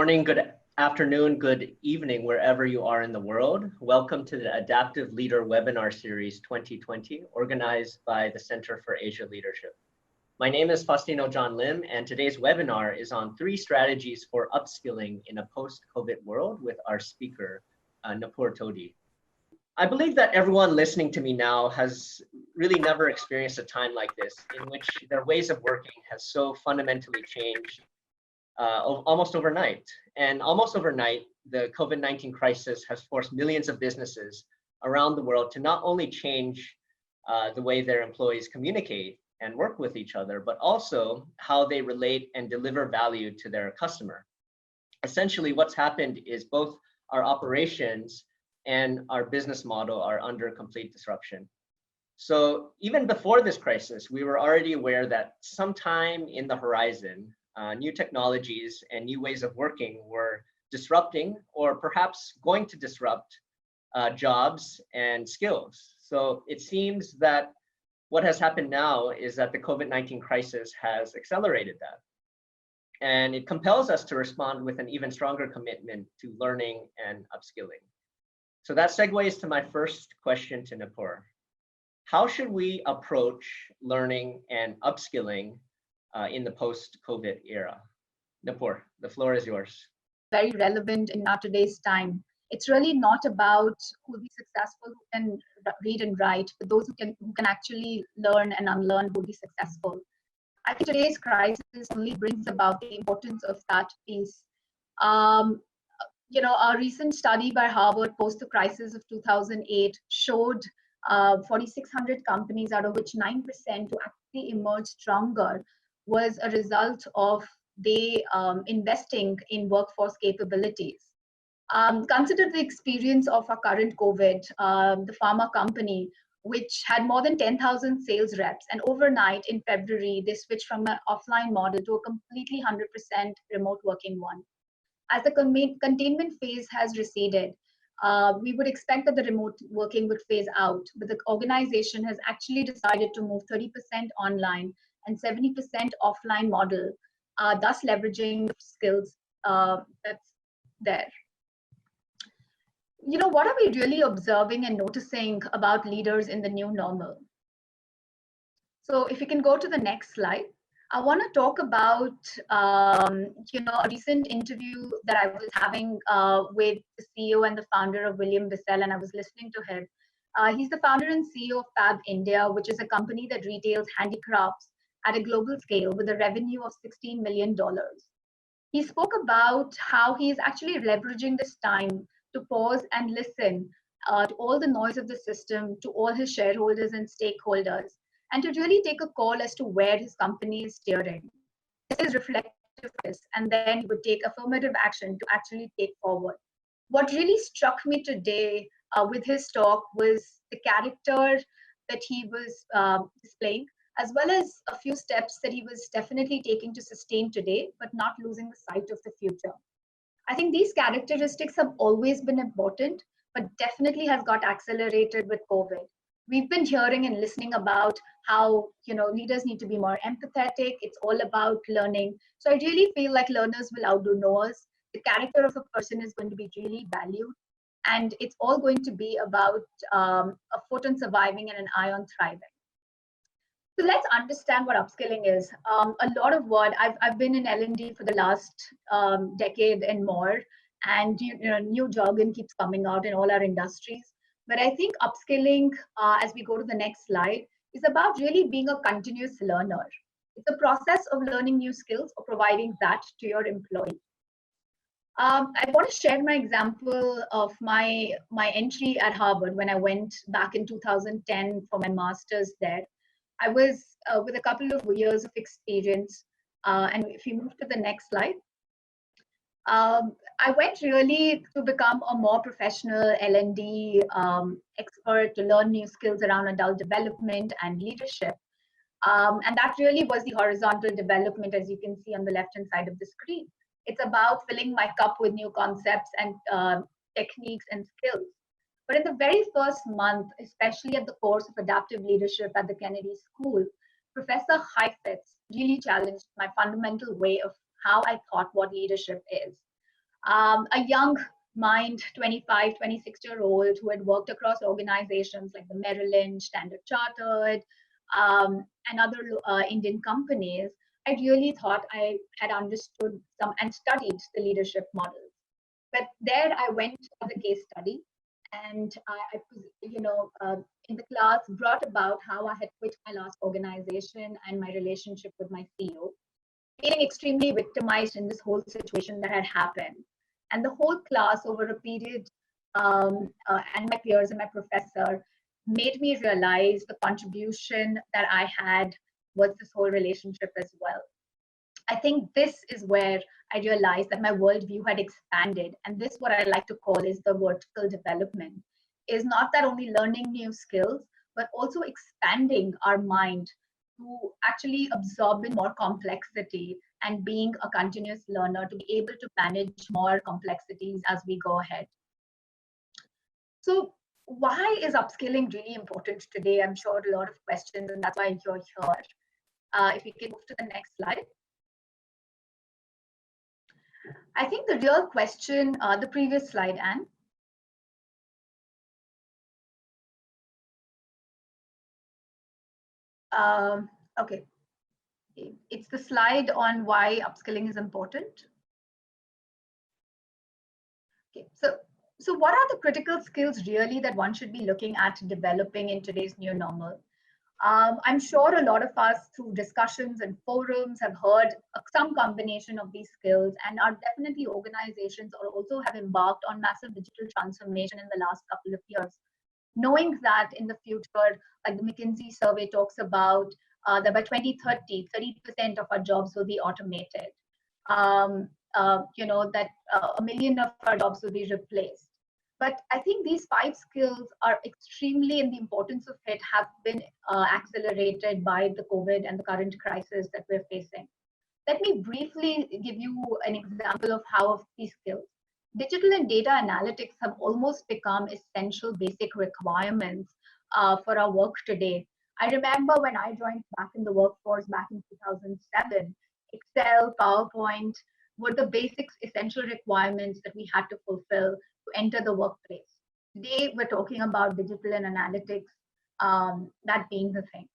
morning, good afternoon, good evening, wherever you are in the world. Welcome to the Adaptive Leader Webinar Series 2020, organized by the Center for Asia Leadership. My name is Faustino John Lim, and today's webinar is on 3 strategies for upskilling in a post-COVID world with our speaker, Nupur Todi. I believe that everyone listening to me now has really never experienced a time like this, in which their ways of working has so fundamentally changed almost overnight. And almost overnight, the COVID-19 crisis has forced millions of businesses around the world to not only change the way their employees communicate and work with each other, but also how they relate and deliver value to their customer. Essentially, what's happened is both our operations and our business model are under complete disruption. So even before this crisis, we were already aware that sometime in the horizon, new technologies and new ways of working were disrupting or perhaps going to disrupt jobs and skills. So it seems that what has happened now is that the COVID-19 crisis has accelerated that. And it compels us to respond with an even stronger commitment to learning and upskilling. So that segues to my first question to Nupur. How should we approach learning and upskilling in the post-COVID era? Nupur, the floor is yours. Very relevant in our today's time. It's really not about who will be successful, who can read and write, but those who can actually learn and unlearn will be successful. I think today's crisis only brings about the importance of that piece. A recent study by Harvard post the crisis of 2008 showed 4,600 companies, out of which 9% to actually emerge stronger, was a result of they investing in workforce capabilities. Consider the experience of our current COVID, the pharma company, which had more than 10,000 sales reps, and overnight in February, they switched from an offline model to a completely 100% remote working one. As the containment phase has receded, we would expect that the remote working would phase out, but the organization has actually decided to move 30% online and 70% offline model, thus leveraging the skills that's there. What are we really observing and noticing about leaders in the new normal? So if you can go to the next slide, I want to talk about a recent interview that I was having with the CEO and the founder of William Bissell, and I was listening to him. He's the founder and CEO of Fab India, which is a company that retails handicrafts at a global scale with a revenue of $16 million. He spoke about how he is actually leveraging this time to pause and listen to all the noise of the system, to all his shareholders and stakeholders, and to really take a call as to where his company is steering. This is reflective, and then he would take affirmative action to actually take forward. What really struck me today with his talk was the character that he was displaying, as well as a few steps that he was definitely taking to sustain today, but not losing the sight of the future. I think these characteristics have always been important, but definitely has got accelerated with COVID. We've been hearing and listening about how leaders need to be more empathetic. It's all about learning. So I really feel like learners will outdo knowers. The character of a person is going to be really valued, and it's all going to be about a foot on surviving and an eye on thriving. So let's understand what upskilling is. A lot of what I've been in L&D for the last decade and more, and new jargon keeps coming out in all our industries. But I think upskilling, as we go to the next slide, is about really being a continuous learner. It's a process of learning new skills or providing that to your employee. I want to share my example of my entry at Harvard when I went back in 2010 for my master's there. I was with a couple of years of experience, and if you move to the next slide, I went really to become a more professional L&D expert, to learn new skills around adult development and leadership. And that really was the horizontal development, as you can see on the left-hand side of the screen. It's about filling my cup with new concepts and techniques and skills. But in the very first month, especially at the course of adaptive leadership at the Kennedy School, Professor Heifetz really challenged my fundamental way of how I thought what leadership is. A young mind, 25, 26-year-old who had worked across organizations like the Merrill Lynch, Standard Chartered, and other Indian companies, I really thought I had understood some and studied the leadership models. But there I went as a case study, and in the class brought about how I had quit my last organization and my relationship with my CEO, feeling extremely victimized in this whole situation that had happened. And the whole class over a period, and my peers and my professor made me realize the contribution that I had was this whole relationship as well. I think this is where I realized that my worldview had expanded. And this, what I like to call, is the vertical development, is not that only learning new skills, but also expanding our mind to actually absorb in more complexity and being a continuous learner to be able to manage more complexities as we go ahead. So why is upskilling really important today? I'm sure a lot of questions, and that's why you're here. If we can move to the next slide. I think the real question, the previous slide, Anne. Okay, it's the slide on why upskilling is important. Okay, so what are the critical skills really that one should be looking at developing in today's new normal? I'm sure a lot of us through discussions and forums have heard some combination of these skills, and are definitely organizations or also have embarked on massive digital transformation in the last couple of years. Knowing that in the future, like the McKinsey survey talks about, that by 2030, 30% of our jobs will be automated. That 1 million of our jobs will be replaced. But I think these 5 skills are extremely, and the importance of it have been accelerated by the COVID and the current crisis that we're facing. Let me briefly give you an example of how of these skills. Digital and data analytics have almost become essential basic requirements for our work today. I remember when I joined back in the workforce back in 2007, Excel, PowerPoint were the basics essential requirements that we had to fulfill to enter the workplace. Today, we're talking about digital and analytics, that being the thing.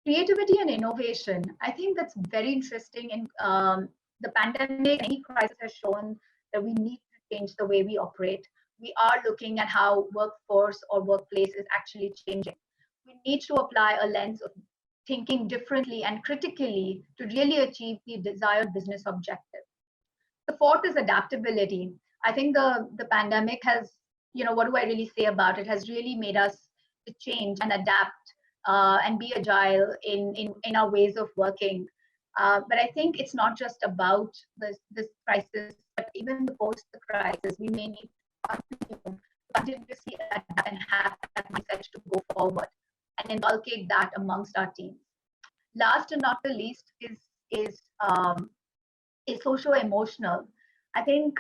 Creativity and innovation, I think that's very interesting. In the pandemic, any crisis has shown that we need to change the way we operate. We are looking at how workforce or workplace is actually changing. We need to apply a lens of thinking differently and critically to really achieve the desired business objective. The fourth is adaptability. I think the pandemic has, what do I really say about it, has really made us to change and adapt and be agile in our ways of working. But I think it's not just about this crisis, but even post the crisis, we may need to continuously adapt and have that mindset to go forward and inculcate that amongst our teams. Last and not the least is socio-emotional. I think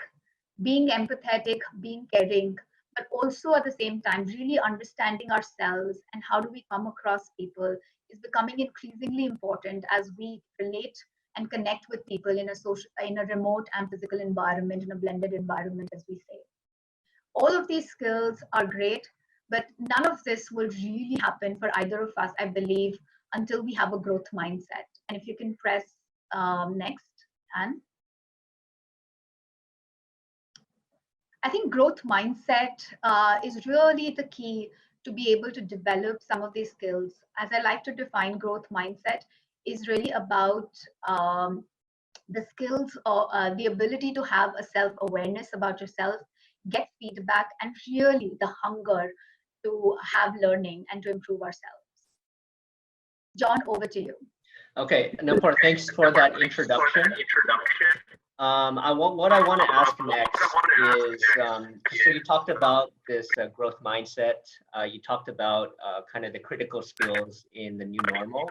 being empathetic, being caring, but also at the same time really understanding ourselves and how do we come across people is becoming increasingly important as we relate and connect with people in a remote and physical environment, in a blended environment, as we say. All of these skills are great, but none of this will really happen for either of us, I believe, until we have a growth mindset. And if you can press next, Anne. I think growth mindset is really the key to be able to develop some of these skills. As I like to define growth mindset, is really about the skills or the ability to have a self-awareness about yourself, get feedback, and really the hunger to have learning and to improve ourselves. John, over to you. Okay, Nupur, thanks for that introduction. What I want to ask next is, so you talked about this growth mindset. You talked about kind of the critical skills in the new normal.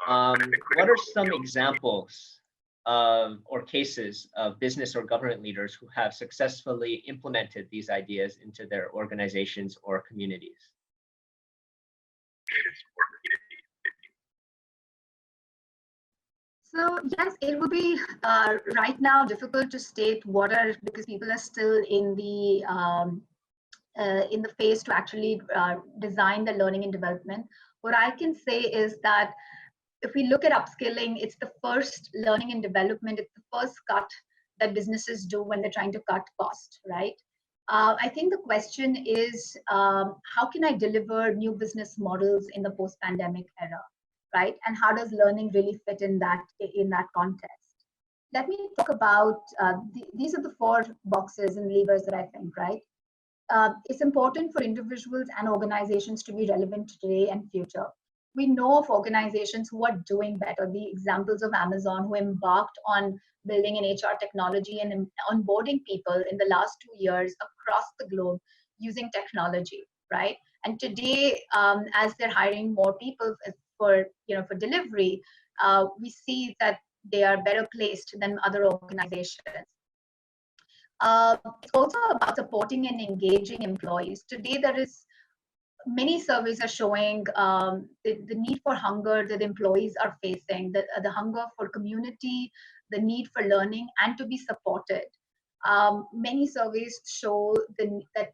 What are some examples or cases of business or government leaders who have successfully implemented these ideas into their organizations or communities? So yes, it would be right now difficult to state what are, because people are still in the phase to actually design the learning and development. What I can say is that if we look at upskilling, it's the first learning and development, it's the first cut that businesses do when they're trying to cut cost, right? I think the question is, how can I deliver new business models in the post-pandemic era, right? And how does learning really fit in that context? Let me talk about, these are the four boxes and levers that I think, right? It's important for individuals and organizations to be relevant today and future. We know of organizations who are doing better. The examples of Amazon, who embarked on building an HR technology and onboarding people in the last 2 years across the globe using technology, right? And today, as they're hiring more people for delivery, we see that they are better placed than other organizations. It's also about supporting and engaging employees. Today, there is many surveys are showing the need for hunger that employees are facing, the hunger for community, the need for learning, and to be supported. Many surveys show that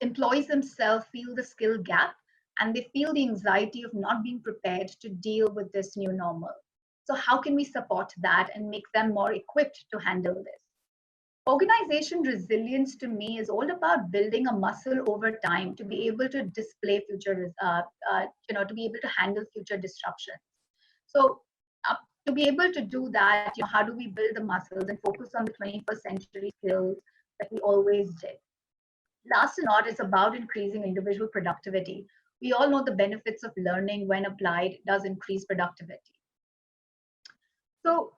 employees themselves feel the skill gap, and they feel the anxiety of not being prepared to deal with this new normal. So how can we support that and make them more equipped to handle this? Organization resilience to me is all about building a muscle over time to be able to display future, to be able to handle future disruptions. So to be able to do that, how do we build the muscles and focus on the 21st century skills that we always did? Last and not is about increasing individual productivity. We all know the benefits of learning when applied does increase productivity. So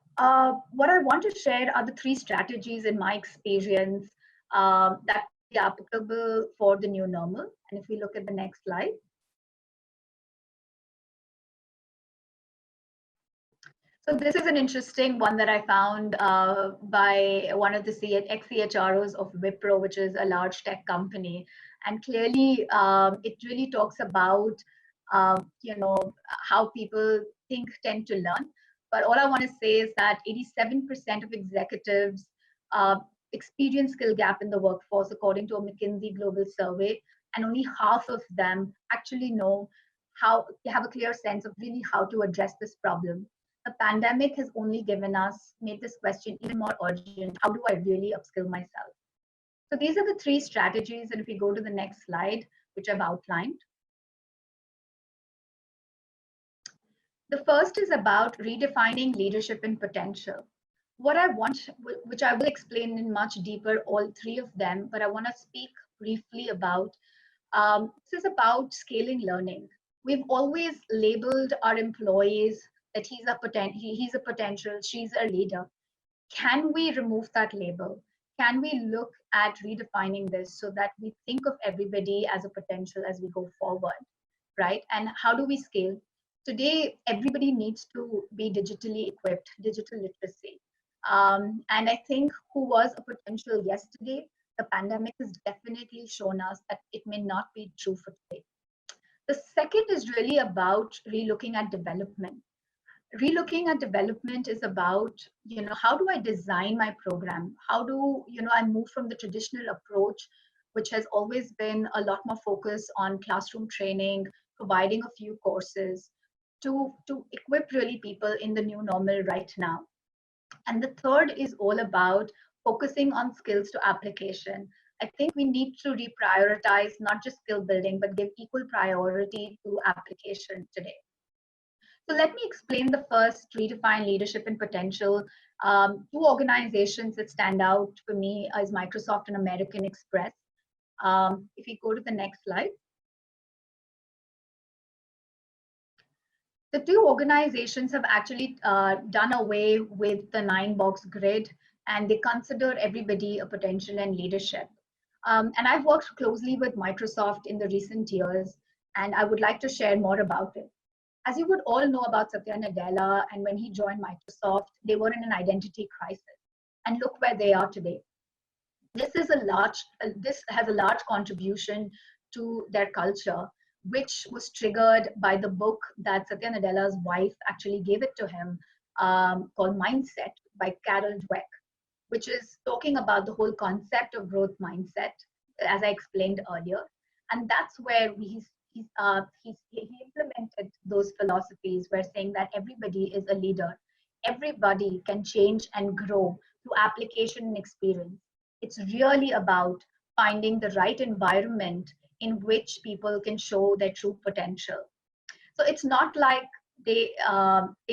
what I want to share are the three strategies in my experience that are applicable for the new normal. And if we look at the next slide. So this is an interesting one that I found by one of the ex-CHROs of Wipro, which is a large tech company. And clearly, it really talks about, how people tend to learn. But all I want to say is that 87% of executives experience skill gap in the workforce, according to a McKinsey global survey, and only half of them actually know how, have a clear sense of really how to address this problem. The pandemic has only made this question even more urgent. How do I really upskill myself? So these are the three strategies. And if we go to the next slide, which I've outlined. The first is about redefining leadership and potential. What I want, which I will explain in much deeper, all three of them, but I want to speak briefly about, this is about scaling learning. We've always labeled our employees that he's a potential, she's a leader. Can we remove that label? Can we look at redefining this so that we think of everybody as a potential as we go forward, right? And how do we scale? Today, everybody needs to be digitally equipped, digital literacy. And I think who was a potential yesterday, the pandemic has definitely shown us that it may not be true for today. The second is really about relooking at development. Relooking at development is about, how do I design my program? How do, I move from the traditional approach, which has always been a lot more focus on classroom training, providing a few courses, to equip really people in the new normal right now. And the third is all about focusing on skills to application. I think we need to reprioritize not just skill building, but give equal priority to application today. So let me explain the first, redefine leadership and potential. Two organizations that stand out for me is Microsoft and American Express. If we go to the next slide. The two organizations have actually done away with the 9-box grid, and they consider everybody a potential and leadership. And I've worked closely with Microsoft in the recent years, and I would like to share more about it. As you would all know about Satya Nadella, and when he joined Microsoft, they were in an identity crisis. And look where they are today. This has a large contribution to their culture, which was triggered by the book that Satya Nadella's wife actually gave it to him, called Mindset by Carol Dweck, which is talking about the whole concept of growth mindset, as I explained earlier. And that's where he implemented those philosophies where saying that everybody is a leader. Everybody can change and grow through application and experience. It's really about finding the right environment in which people can show their true potential. So it's not like they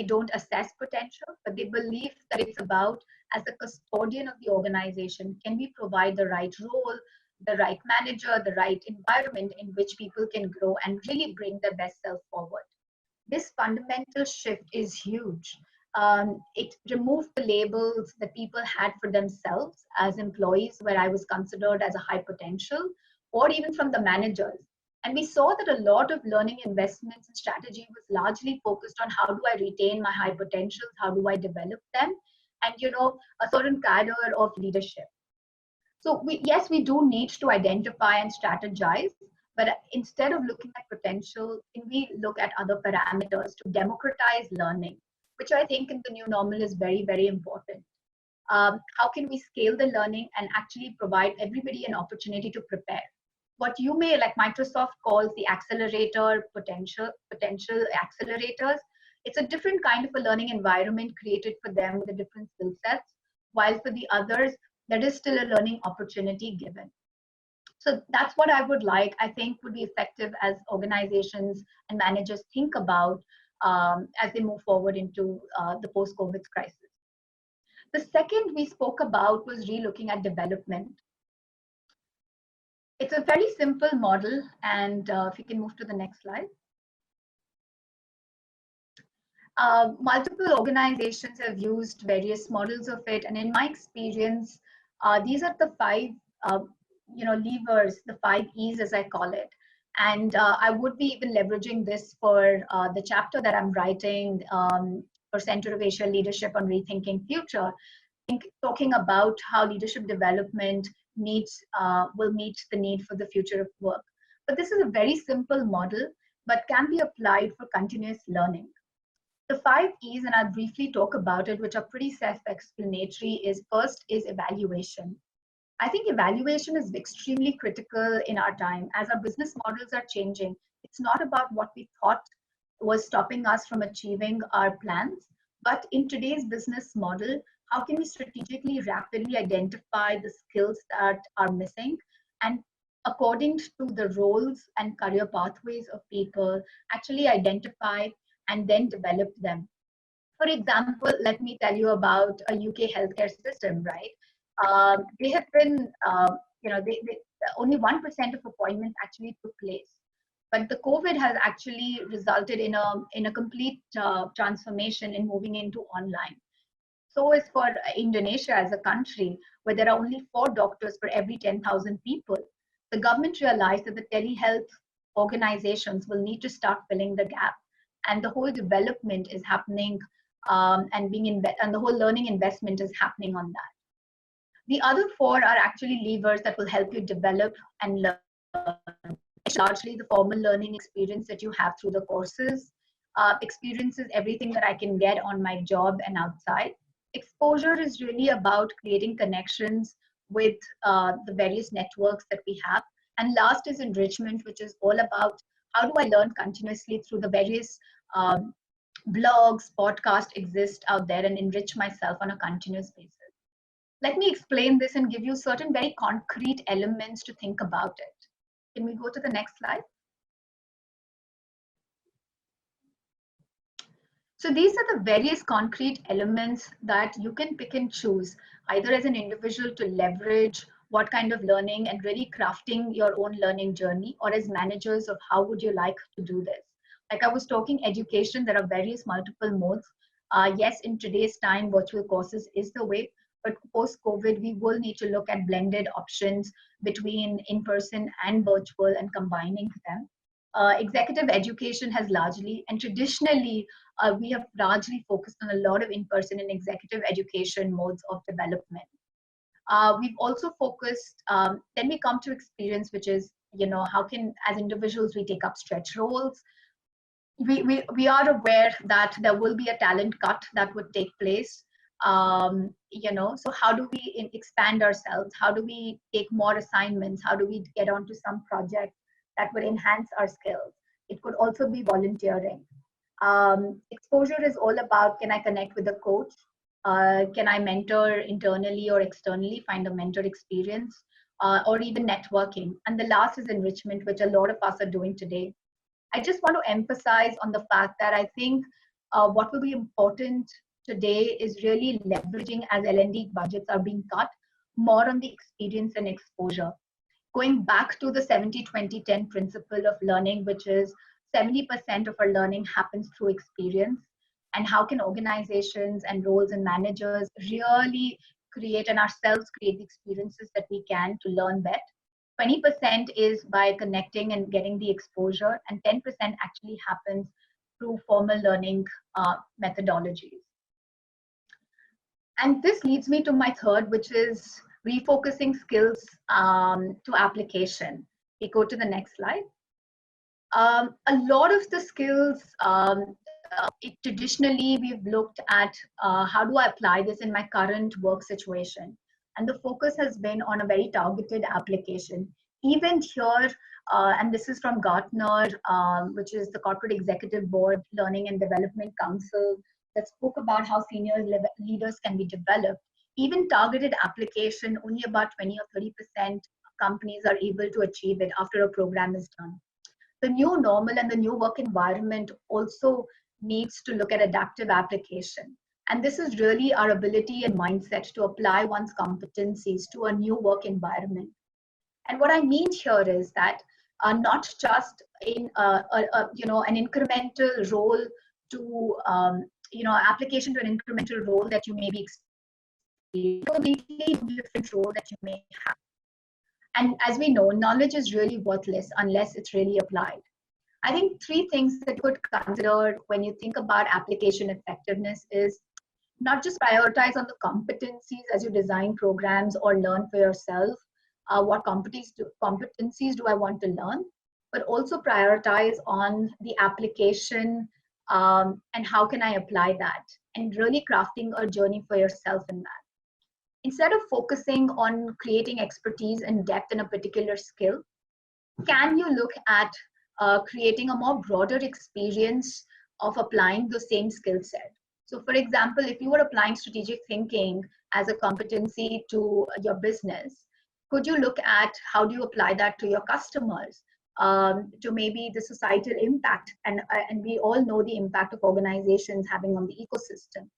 don't assess potential, but they believe that it's about, as the custodian of the organization, can we provide the right role, the right manager, the right environment in which people can grow and really bring their best self forward. This fundamental shift is huge. It removed the labels that people had for themselves as employees, where I was considered as a high potential, or even from the managers. And we saw that a lot of learning investments and strategy was largely focused on how do I retain my high potentials, how do I develop them, and a certain cadre of leadership. So yes, we do need to identify and strategize, but instead of looking at potential, can we look at other parameters to democratize learning, which I think in the new normal is very, very important. How can we scale the learning and actually provide everybody an opportunity to prepare? What you may, like Microsoft calls the accelerator potential accelerators, it's a different kind of a learning environment created for them with a different skill sets, while for the others, there is still a learning opportunity given. So that's what I would like, I think would be effective as organizations and managers think about as they move forward into the post-COVID crisis. The second we spoke about was relooking at development. It's a very simple model, and if you can move to the next slide. Multiple organizations have used various models of it, and in my experience, these are the five levers, the 5 E's as I call it. And I would be even leveraging this for the chapter that I'm writing for Center of Asia Leadership on Rethinking Future, talking about how leadership development will meet the need for the future of work. But this is a very simple model, but can be applied for continuous learning. The 5 E's, and I'll briefly talk about it, which are pretty self-explanatory, is first is evaluation. I think evaluation is extremely critical in our time. As our business models are changing, it's not about what we thought was stopping us from achieving our plans, but in today's business model, how can we strategically, rapidly identify the skills that are missing, and according to the roles and career pathways of people, actually identify and then develop them. For example, let me tell you about a UK healthcare system, right? They have been, only 1% of appointments actually took place. But the COVID has actually resulted in a complete transformation in moving into online. So is for Indonesia as a country, where there are only 4 doctors for every 10,000 people. The government realized that the telehealth organizations will need to start filling the gap, and the whole development is happening, and the whole learning investment is happening on that. The other 4 are actually levers that will help you develop and learn. It's largely the formal learning experience that you have through the courses. Experience is everything that I can get on my job and outside. Exposure is really about creating connections with the various networks that we have. And last is enrichment, which is all about how do I learn continuously through the various blogs, podcasts exist out there, and enrich myself on a continuous basis. Let me explain this and give you certain very concrete elements to think about it. Can we go to the next slide? So these are the various concrete elements that you can pick and choose, either as an individual to leverage what kind of learning and really crafting your own learning journey, or as managers of how would you like to do this. Like I was talking education, there are various multiple modes. Yes, in today's time, virtual courses is the way, but post-COVID, we will need to look at blended options between in-person and virtual and combining them. Executive education has largely, and traditionally, we have largely focused on a lot of in-person and executive education modes of development. We've also focused, then we come to experience, which is, how can, as individuals, we take up stretch roles. we are aware that there will be a talent cut that would take place. So how do we expand ourselves? How do we take more assignments? How do we get onto some project that would enhance our skills? It could also be volunteering. Exposure is all about, can I connect with a coach? Can I mentor internally or externally, find a mentor experience, or even networking? And the last is enrichment, which a lot of us are doing today. I just want to emphasize on the fact that I think what will be important today is really leveraging, as L&D budgets are being cut, more on the experience and exposure. Going back to the 70-20-10 principle of learning, which is 70% of our learning happens through experience, and how can organizations and roles and managers really create and ourselves create the experiences that we can to learn better. 20% is by connecting and getting the exposure, and 10% actually happens through formal learning methodologies. And this leads me to my third, which is refocusing skills to application. We go to the next slide. A lot of the skills, traditionally, we've looked at how do I apply this in my current work situation? And the focus has been on a very targeted application. Even here, and this is from Gartner, which is the Corporate Executive Board Learning and Development Council, that spoke about how senior leaders can be developed. Even targeted application, only about 20 or 30% companies are able to achieve it after a program is done. The new normal and the new work environment also needs to look at adaptive application. And this is really our ability and mindset to apply one's competencies to a new work environment. And what I mean here is that not just in an incremental role to application to an incremental role that you may be experiencing, a completely different role that you may have. And as we know, knowledge is really worthless unless it's really applied. I think three things that you could consider when you think about application effectiveness is not just prioritize on the competencies as you design programs or learn for yourself, what competencies do I want to learn, but also prioritize on the application and how can I apply that, and really crafting a journey for yourself in that. Instead of focusing on creating expertise and depth in a particular skill, can you look at creating a more broader experience of applying the same skill set? So for example, if you were applying strategic thinking as a competency to your business, could you look at how do you apply that to your customers, to maybe the societal impact? And we all know the impact of organizations having on the ecosystem.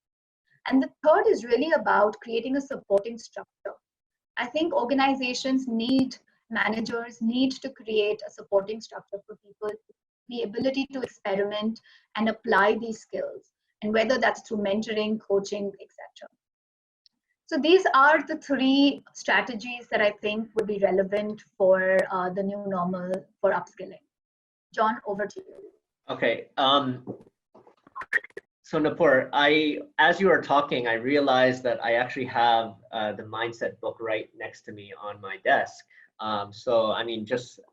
And the third is really about creating a supporting structure. I think organizations managers need to create a supporting structure for people, the ability to experiment and apply these skills, and whether that's through mentoring, coaching, etc. So these are the three strategies that I think would be relevant for the new normal for upskilling. John, over to you. Okay. So Nupur, as you were talking, I realized that I actually have the mindset book right next to me on my desk. So I mean,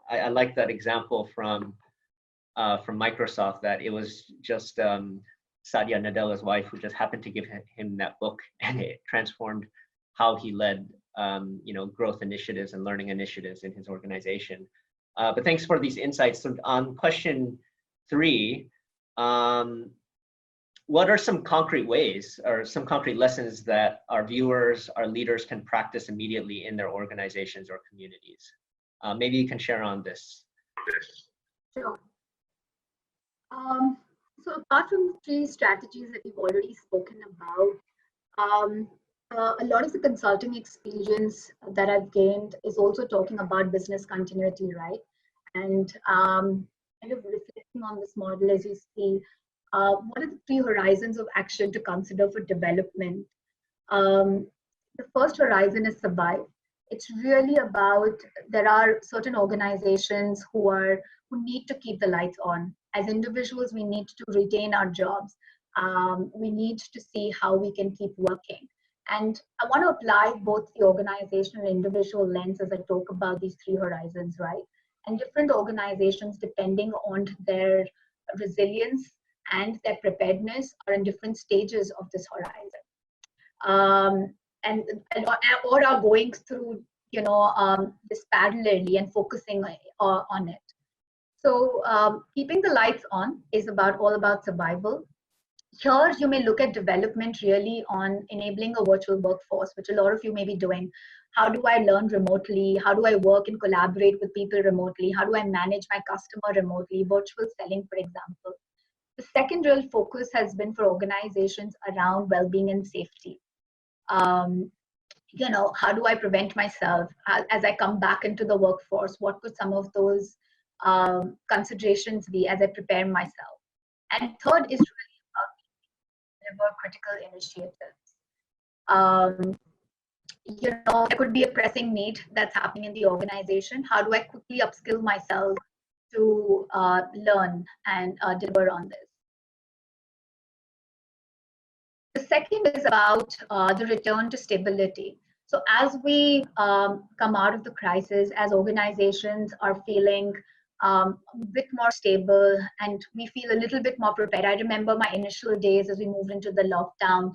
I like that example from Microsoft, that it was just Satya Nadella's wife who just happened to give him that book, and it transformed how he led growth initiatives and learning initiatives in his organization. But thanks for these insights. So on question 3, what are some concrete ways or some concrete lessons that our viewers, our leaders can practice immediately in their organizations or communities? Maybe you can share on this. Sure. So apart from the 3 strategies that we've already spoken about, a lot of the consulting experience that I've gained is also talking about business continuity, right? And kind of reflecting on this model, as you see, what are the 3 horizons of action to consider for development? The first horizon is survive. It's really about, there are certain organizations who need to keep the lights on. As individuals, we need to retain our jobs. We need to see how we can keep working. And I want to apply both the organizational and individual lens as I talk about these 3 horizons, right? And different organizations, depending on their resilience and their preparedness are in different stages of this horizon. And or are going through, this parallelly and focusing on it. So keeping the lights on is all about survival. Here, you may look at development really on enabling a virtual workforce, which a lot of you may be doing. How do I learn remotely? How do I work and collaborate with people remotely? How do I manage my customer remotely? Virtual selling, for example. The second real focus has been for organizations around well-being and safety. How do I prevent myself as I come back into the workforce? What could some of those considerations be as I prepare myself? And third is really about deliver critical initiatives. There could be a pressing need that's happening in the organization. How do I quickly upskill myself to learn and deliver on this? The second is about the return to stability. So as we come out of the crisis, as organizations are feeling a bit more stable and we feel a little bit more prepared. I remember my initial days as we moved into the lockdown,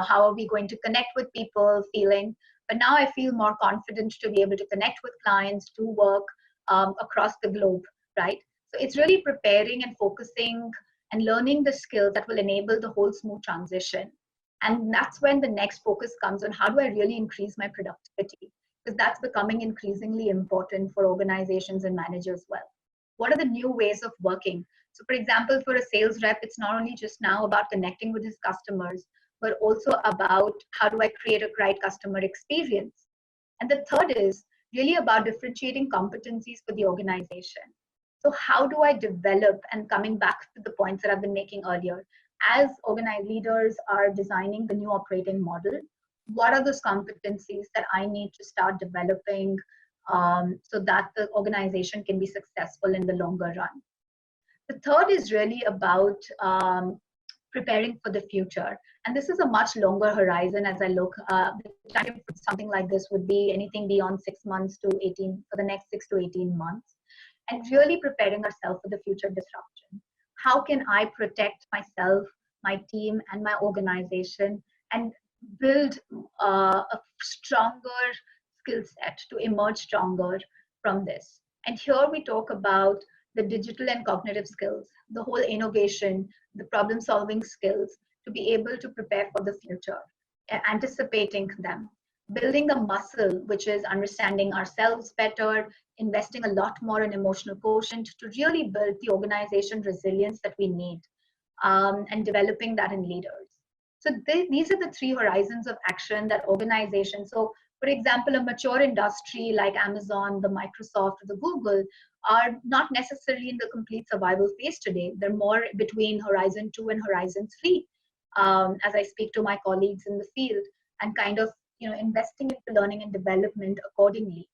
how are we going to connect with people feeling, but now I feel more confident to be able to connect with clients, do work across the globe, right? So it's really preparing and focusing and learning the skills that will enable the whole smooth transition. And that's when the next focus comes on how do I really increase my productivity? Because that's becoming increasingly important for organizations and managers as well. What are the new ways of working? So for example, for a sales rep, it's not only just now about connecting with his customers, but also about how do I create a great customer experience? And the third is really about differentiating competencies for the organization. So how do I develop, and coming back to the points that I've been making earlier, as organized leaders are designing the new operating model, what are those competencies that I need to start developing so that the organization can be successful in the longer run? The third is really about preparing for the future. And this is a much longer horizon as I look. The time for something like this would be anything beyond 6 months to 18, for the next 6 to 18 months. And really preparing ourselves for the future disruption. How can I protect myself, my team, and my organization and build a stronger skill set to emerge stronger from this? And here we talk about the digital and cognitive skills, the whole innovation, the problem solving skills to be able to prepare for the future, anticipating them, building a muscle, which is understanding ourselves better, investing a lot more in emotional quotient to really build the organization resilience that we need, and developing that in leaders. So these are the three horizons of action that organizations, so for example, a mature industry like Amazon, the Microsoft, the Google are not necessarily in the complete survival phase today. They're more between Horizon 2 and Horizon 3, as I speak to my colleagues in the field and kind of investing into learning and development accordingly.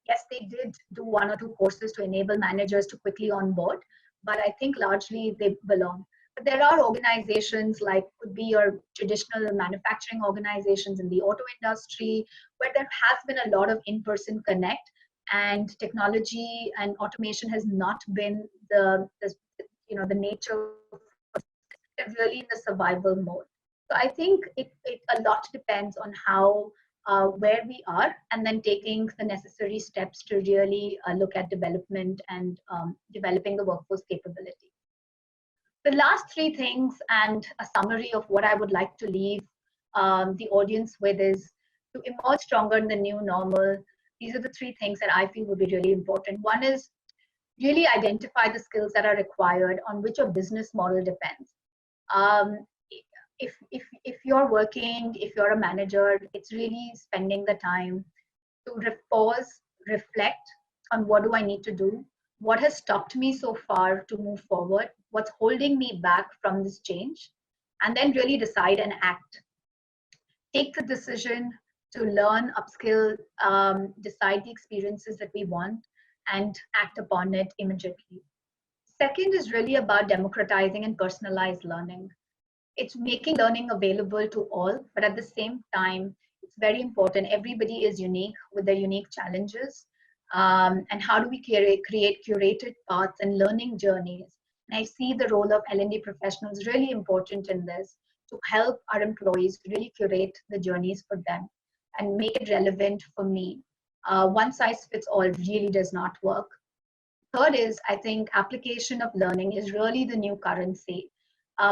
Yes, they did do 1 or 2 courses to enable managers to quickly onboard, but I think largely they belong. But there are organizations like could be your traditional manufacturing organizations in the auto industry, where there has been a lot of in-person connect, and technology and automation has not been the nature of really in the survival mode. So I think it a lot depends on how where we are, and then taking the necessary steps to really look at development and developing the workforce capability. The last 3 things and a summary of what I would like to leave the audience with is to emerge stronger in the new normal. These are the 3 things that I feel would be really important. One is really identify the skills that are required on which your business model depends. If you're working, if you're a manager, it's really spending the time to pause, reflect on what do I need to do, what has stopped me so far to move forward, what's holding me back from this change, and then really decide and act. Take the decision to learn, upskill, decide the experiences that we want, and act upon it immediately. Second is really about democratizing and personalized learning. It's making learning available to all, but at the same time, it's very important. Everybody is unique with their unique challenges. And how do we create curated paths and learning journeys And I see the role of L&D professionals really important in this to help our employees really curate the journeys for them and make it relevant for me. One size fits all really does not work. Third is, I think application of learning is really the new currency.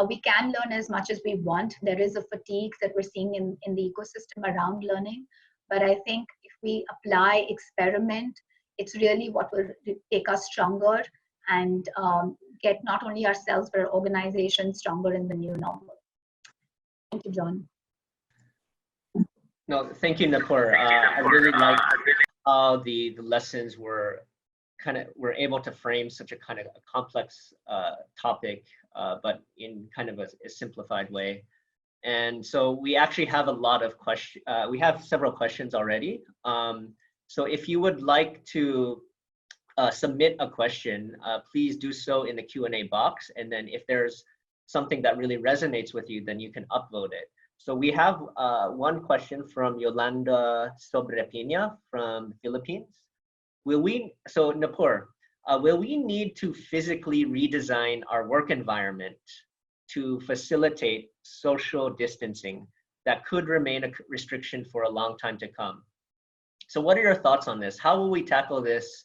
We can learn as much as we want. There is a fatigue that we're seeing in the ecosystem around learning. But I think if we apply, experiment, it's really what will take us stronger and get not only ourselves, but our organization stronger in the new normal. Thank you, John. No, thank you, Nupur. I really like how the lessons were able to frame such a kind of a complex topic, but in kind of a simplified way. And so we actually have a lot of questions. We have several questions already. So if you would like to submit a question, please do so in the Q&A box. And then if there's something that really resonates with you, then you can upload it. So we have one question from Yolanda Sobrepina from the Philippines. So Nupur, will we need to physically redesign our work environment to facilitate social distancing that could remain a restriction for a long time to come? So what are your thoughts on this? How will we tackle this,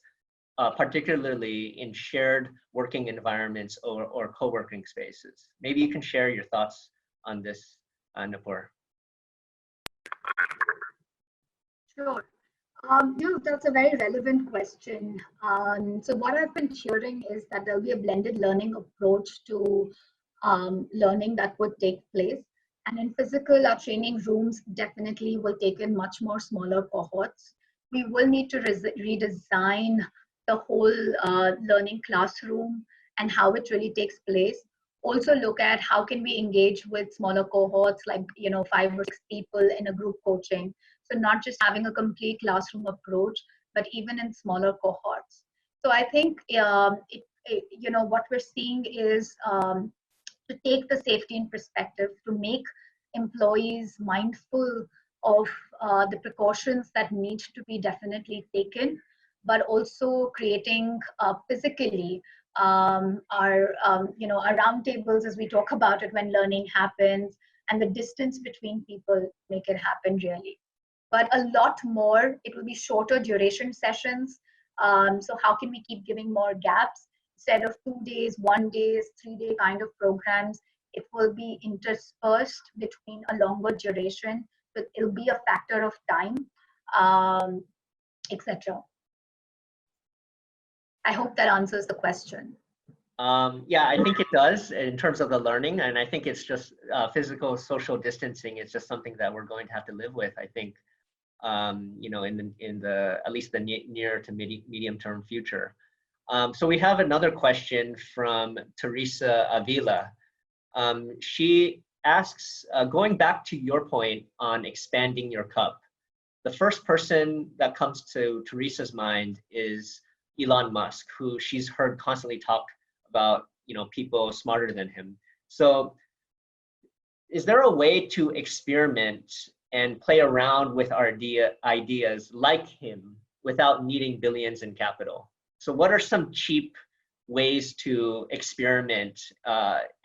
particularly in shared working environments or co-working spaces? Maybe you can share your thoughts on this, Nupur. Sure. That's a very relevant question. So what I've been hearing is that there'll be a blended learning approach to learning that would take place. And in physical, our training rooms definitely will take in much more smaller cohorts. We will need to redesign the whole learning classroom and how it really takes place. Also look at how can we engage with smaller cohorts, like 5 or 6 people in a group coaching. So not just having a complete classroom approach, but even in smaller cohorts. So I think what we're seeing is to take the safety in perspective, to make employees mindful of the precautions that need to be definitely taken, but also creating physically our roundtables as we talk about it when learning happens, and the distance between people make it happen really. But a lot more, it will be shorter duration sessions. So how can we keep giving more gaps? Instead of 2 days, 1 day, 3-day kind of programs, it will be interspersed between a longer duration, but it'll be a factor of time, etc. I hope that answers the question. Yeah, I think it does in terms of the learning, and I think it's just physical social distancing is just something that we're going to have to live with. I think, in the at least the near to medium term future. So we have another question from Teresa Avila. She asks, going back to your point on expanding your cup, the first person that comes to Teresa's mind is Elon Musk, who she's heard constantly talk about, people smarter than him. So is there a way to experiment and play around with our ideas like him without needing billions in capital? So what are some cheap ways to experiment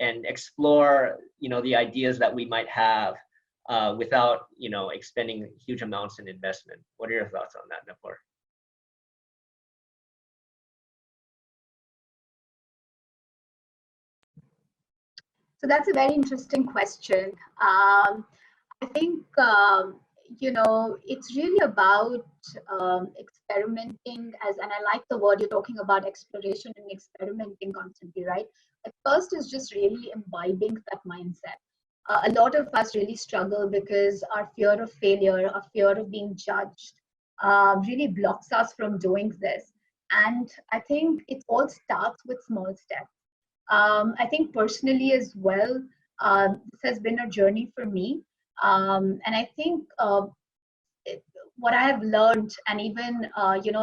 and explore, the ideas that we might have without, expending huge amounts in investment? What are your thoughts on that, Nupur? So that's a very interesting question. I think, it's really about experimenting and I like the word you're talking about, exploration and experimenting constantly, right? At first is just really imbibing that mindset. A lot of us really struggle because our fear of failure, our fear of being judged really blocks us from doing this. And I think it all starts with small steps. I think personally as well, this has been a journey for me. And I think what I have learned, and even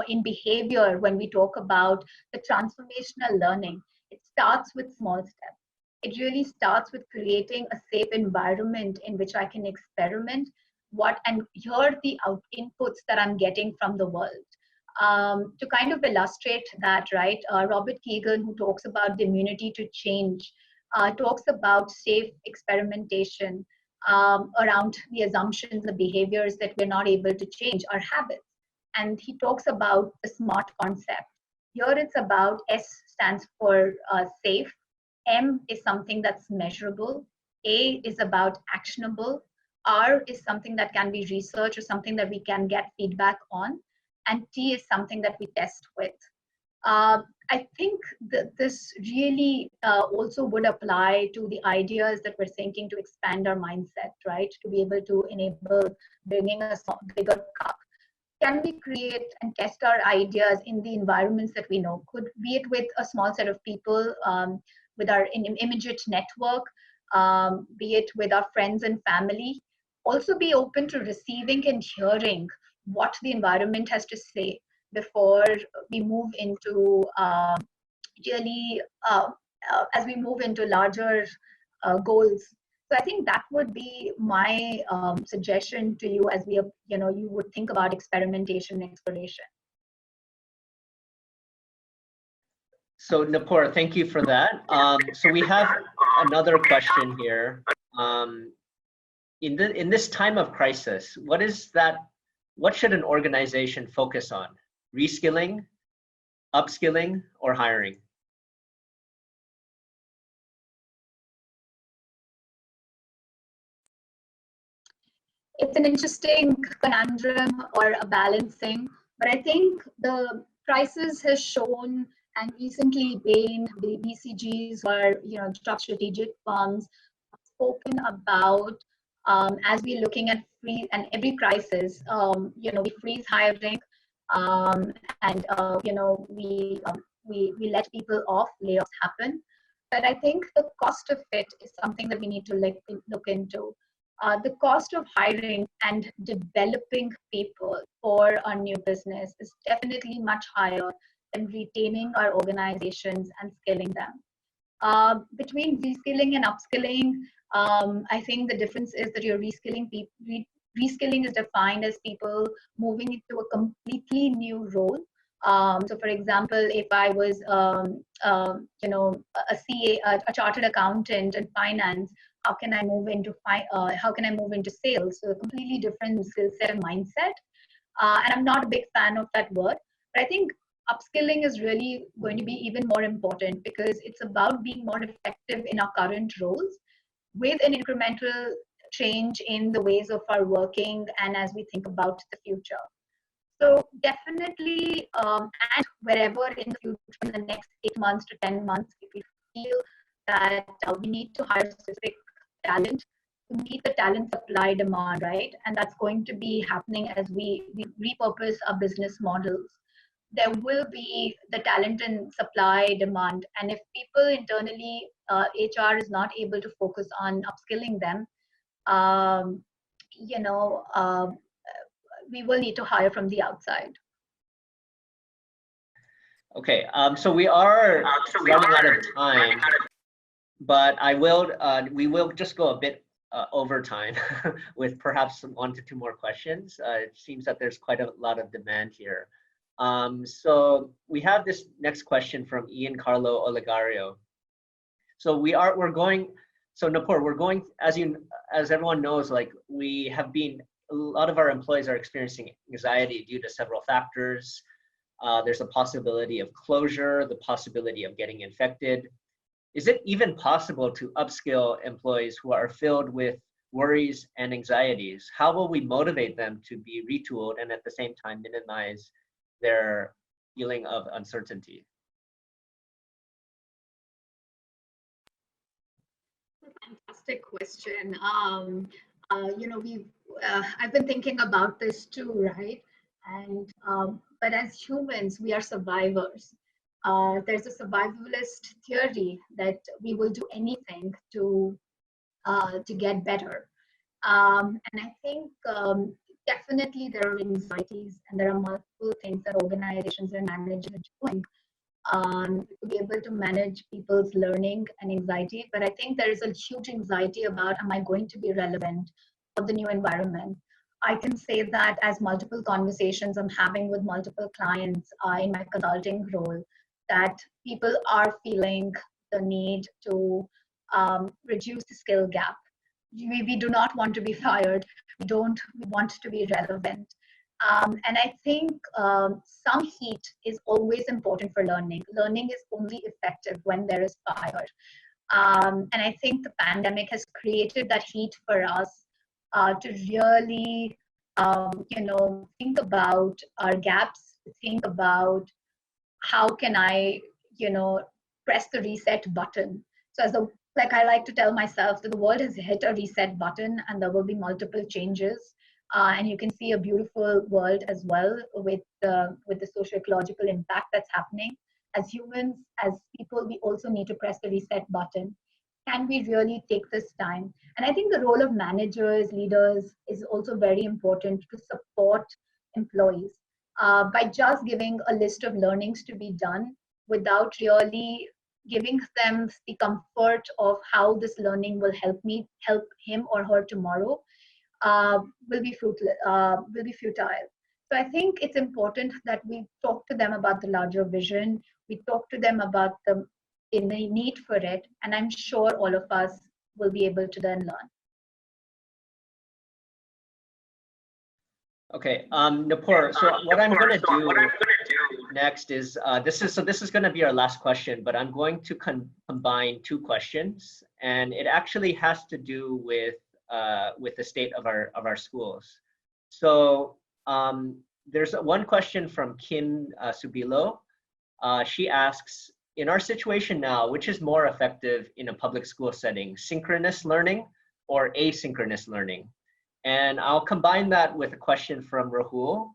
in behavior, when we talk about the transformational learning, it starts with small steps. It really starts with creating a safe environment in which I can experiment and hear the inputs that I'm getting from the world. To kind of illustrate that, right, Robert Keegan, who talks about the immunity to change, talks about safe experimentation around the assumptions, the behaviors that we're not able to change, our habits. And he talks about the SMART concept. Here it's about S stands for safe, M is something that's measurable, A is about actionable, R is something that can be researched or something that we can get feedback on, and T is something that we test with. I think that this really also would apply to the ideas that we're thinking to expand our mindset, right? To be able to enable bringing a bigger cup. Can we create and test our ideas in the environments that we know? Could be it with a small set of people, with our immediate network, be it with our friends and family. Also be open to receiving and hearing what the environment has to say before we move into really, as we move into larger goals. So I think that would be my suggestion to you as we, you would think about experimentation and exploration. So Nupur, thank you for that. So we have another question here. In this time of crisis, what should an organization focus on? Reskilling, upskilling, or hiring? It's an interesting conundrum or a balancing, but I think the crisis has shown, and recently Bain, the BCGs, or top strategic firms, have spoken about as we're looking at every crisis, we freeze hiring, and we let people off, layoffs happen. But I think the cost of it is something that we need to look into. The cost of hiring and developing people for a new business is definitely much higher than retaining our organizations and scaling them. Between reskilling and upskilling, I think the difference is that you're reskilling people. Reskilling is defined as people moving into a completely new role. So, for example, if I was, a CA, a chartered accountant in finance, how can I move into sales? So, a completely different skill set and mindset. And I'm not a big fan of that word, but I think upskilling is really going to be even more important because it's about being more effective in our current roles with an incremental change in the ways of our working and as we think about the future. So definitely, and wherever in the future, in the next 8 months to 10 months, if we feel that we need to hire specific talent to meet the talent supply demand, right? And that's going to be happening as we repurpose our business models. There will be the talent and supply demand. And if people internally, HR is not able to focus on upskilling them, we will need to hire from the outside. Okay, so we are running out of time, but we will just go a bit over time with perhaps 1 to 2 more questions. It seems that there's quite a lot of demand here. So we have this next question from Ian Carlo Olegario. So Nupur, we're going, as everyone knows, like a lot of our employees are experiencing anxiety due to several factors. There's a possibility of closure, the possibility of getting infected. Is it even possible to upskill employees who are filled with worries and anxieties? How will we motivate them to be retooled and at the same time minimize their feeling of uncertainty? Fantastic question. I've been thinking about this too, right? And but as humans, we are survivors. There's a survivalist theory that we will do anything to get better. And I think definitely there are anxieties and there are multiple things that organizations and managers are doing to be able to manage people's learning and anxiety. But I think there is a huge anxiety about, am I going to be relevant for the new environment? I can say that as multiple conversations I'm having with multiple clients in my consulting role, that people are feeling the need to reduce the skill gap. We do not want to be fired. We don't want to be relevant. And I think some heat is always important for learning. Learning is only effective when there is fire. And I think the pandemic has created that heat for us to really, think about our gaps, think about how can I, press the reset button. So like I like to tell myself that the world has hit a reset button and there will be multiple changes. And you can see a beautiful world as well with the socio-ecological impact that's happening. As humans, as people, we also need to press the reset button. Can we really take this time? And I think the role of managers, leaders is also very important to support employees by just giving a list of learnings to be done without really giving them the comfort of how this learning will help him or her tomorrow will be fruitless, will be futile. So I think it's important that we talk to them about the larger vision. We talk to them about the need for it, and I'm sure all of us will be able to then learn. Okay, Nupur, so what I'm going to do next is, this is going to be our last question, but I'm going to combine two questions, and it actually has to do with the state of our schools. So there's one question from Kim Subilo. She asks, in our situation now, which is more effective in a public school setting, synchronous learning or asynchronous learning? And I'll combine that with a question from Rahul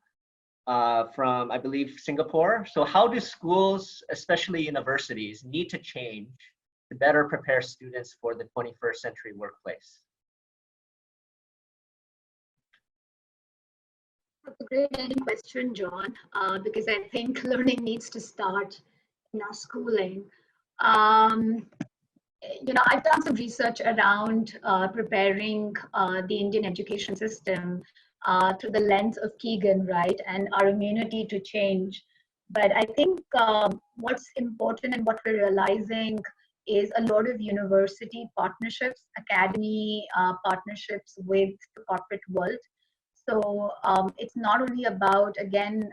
from, I believe, Singapore. So how do schools, especially universities, need to change to better prepare students for the 21st century workplace? That's a great ending question, John, because I think learning needs to start in our schooling. I've done some research around preparing the Indian education system through the lens of Keegan, right, and our immunity to change. But I think what's important and what we're realizing is a lot of university partnerships, academy partnerships with the corporate world. So it's not only about, again,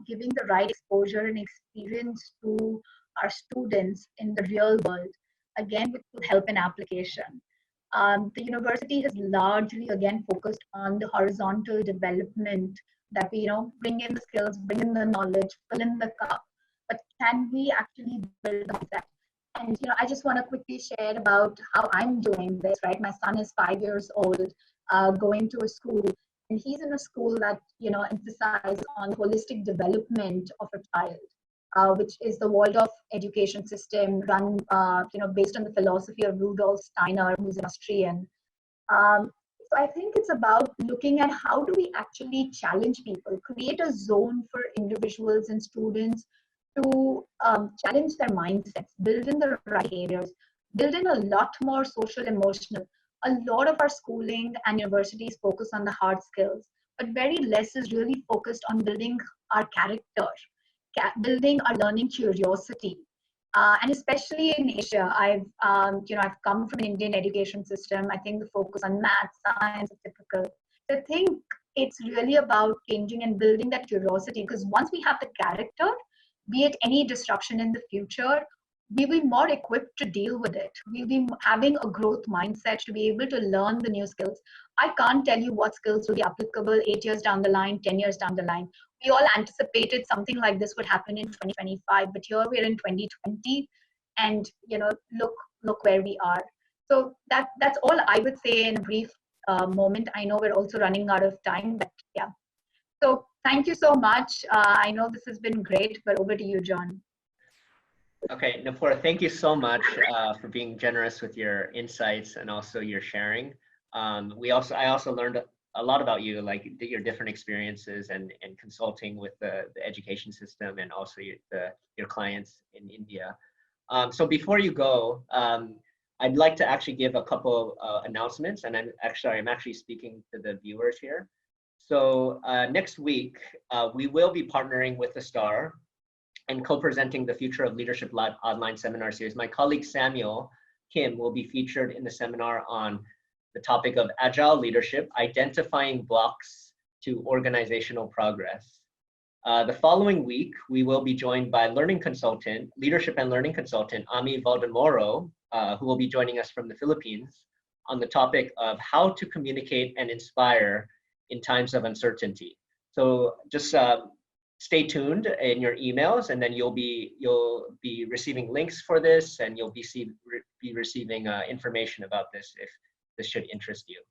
giving the right exposure and experience to our students in the real world, again, which will help in application. The university has largely, again, focused on the horizontal development that we, bring in the skills, bring in the knowledge, fill in the cup. But can we actually build on that? And, I just want to quickly share about how I'm doing this, right? My son is 5 years old, going to a school, and he's in a school that, emphasizes on holistic development of a child. Which is the Waldorf education system run, based on the philosophy of Rudolf Steiner, who's an Austrian. So I think it's about looking at how do we actually challenge people, create a zone for individuals and students to challenge their mindsets, build in the right behaviors, build in a lot more social emotional. A lot of our schooling and universities focus on the hard skills, but very less is really focused on building our character, building our learning curiosity. And especially in Asia, I've come from an Indian education system. I think the focus on math, science is typical. So I think it's really about changing and building that curiosity, because once we have the character, be it any disruption in the future, we'll be more equipped to deal with it. We'll be having a growth mindset to be able to learn the new skills. I can't tell you what skills will be applicable 8 years down the line, 10 years down the line. We all anticipated something like this would happen in 2025, but here we're in 2020, and look where we are. So that's all I would say in a brief moment. I know we're also running out of time, but yeah. So thank you so much. I know this has been great, but over to you, John. Okay, Nupur, thank you so much for being generous with your insights and also your sharing. I also learned a lot about you, like your different experiences and consulting with the education system and also your clients in India. So before you go, I'd like to actually give a couple announcements, and I'm actually speaking to the viewers here. So next week, we will be partnering with the STAR and co-presenting the Future of Leadership Live online seminar series. My colleague Samuel Kim will be featured in the seminar on the topic of agile leadership, identifying blocks to organizational progress. The following week, we will be joined by leadership and learning consultant, Ami Valdemoro, who will be joining us from the Philippines on the topic of how to communicate and inspire in times of uncertainty. So just stay tuned in your emails, and then you'll be receiving links for this, and you'll be receiving information about this if this should interest you.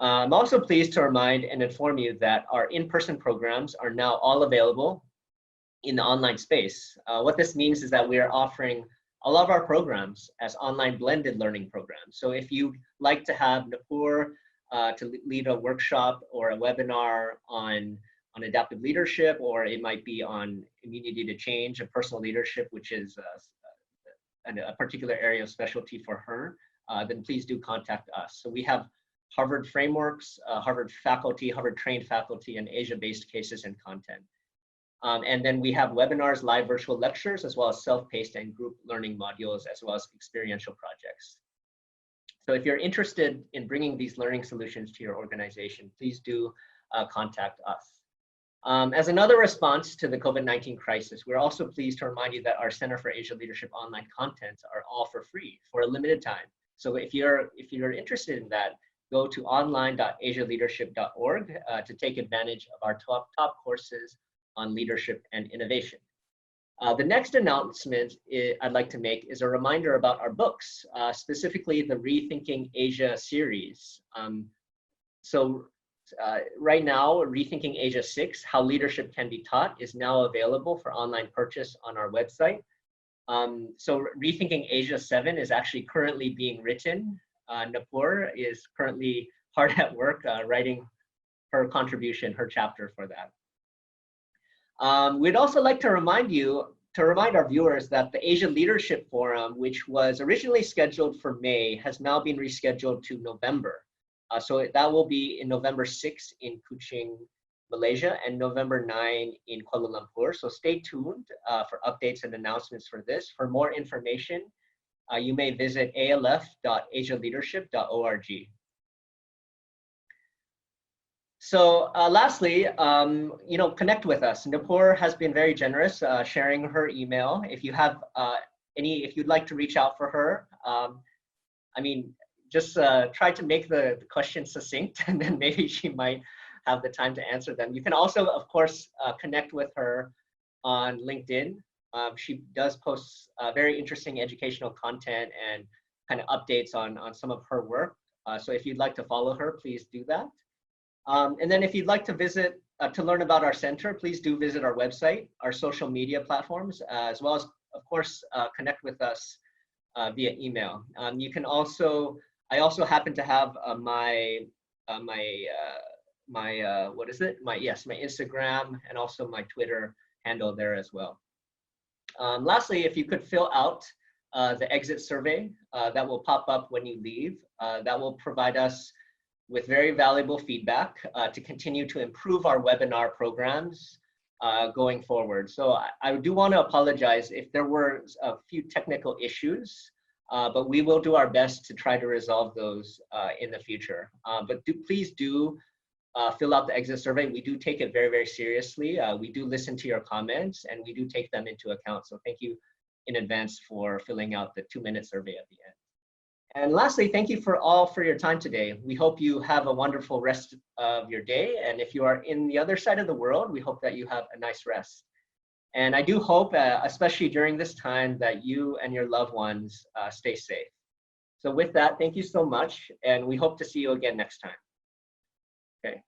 I'm also pleased to remind and inform you that our in-person programs are now all available in the online space. What this means is that we are offering all of our programs as online blended learning programs. So if you'd like to have Nupur to lead a workshop or a webinar on adaptive leadership, or it might be on immunity to change and personal leadership, which is a particular area of specialty for her, then please do contact us. So we have Harvard frameworks, Harvard faculty, Harvard trained faculty, and Asia-based cases and content. And then we have webinars, live virtual lectures, as well as self-paced and group learning modules, as well as experiential projects. So if you're interested in bringing these learning solutions to your organization, please do contact us. As another response to the COVID-19 crisis, we're also pleased to remind you that our Center for Asia Leadership online contents are all for free for a limited time. So if you're interested in that, go to online.asialeadership.org to take advantage of our top courses on leadership and innovation. The next announcement I'd like to make is a reminder about our books, specifically the Rethinking Asia series. Right now, Rethinking Asia 6, How Leadership Can Be Taught, is now available for online purchase on our website. So Rethinking Asia 7 is actually currently being written. Nupur is currently hard at work writing her contribution, her chapter for that. We'd also like to remind our viewers that the Asia Leadership Forum, which was originally scheduled for May, has now been rescheduled to November. So that will be in November 6 in Kuching, Malaysia, and November 9 in Kuala Lumpur. So stay tuned for updates and announcements for this. For more information, you may visit alf.asialeadership.org. So lastly, connect with us. Nupur has been very generous sharing her email. If you have if you'd like to reach out for her, just try to make the questions succinct, and then maybe she might have the time to answer them. You can also, of course, connect with her on LinkedIn. She does post very interesting educational content and kind of updates on some of her work. So if you'd like to follow her, please do that. And then if you'd like to visit, to learn about our center, please do visit our website, our social media platforms, as well as, of course, connect with us via email. You can also, I also happen to have my Instagram and also my Twitter handle there as well. Lastly, if you could fill out the exit survey that will pop up when you leave, that will provide us with very valuable feedback to continue to improve our webinar programs going forward. So I do want to apologize if there were a few technical issues, but we will do our best to try to resolve those in the future. But please do fill out the exit survey. We do take it very, very seriously. We do listen to your comments, and we do take them into account. So thank you in advance for filling out the 2-minute survey at the end. And lastly, thank you for your time today. We hope you have a wonderful rest of your day. And if you are in the other side of the world, we hope that you have a nice rest. And I do hope, especially during this time, that you and your loved ones stay safe. So with that, thank you so much. And we hope to see you again next time. Okay.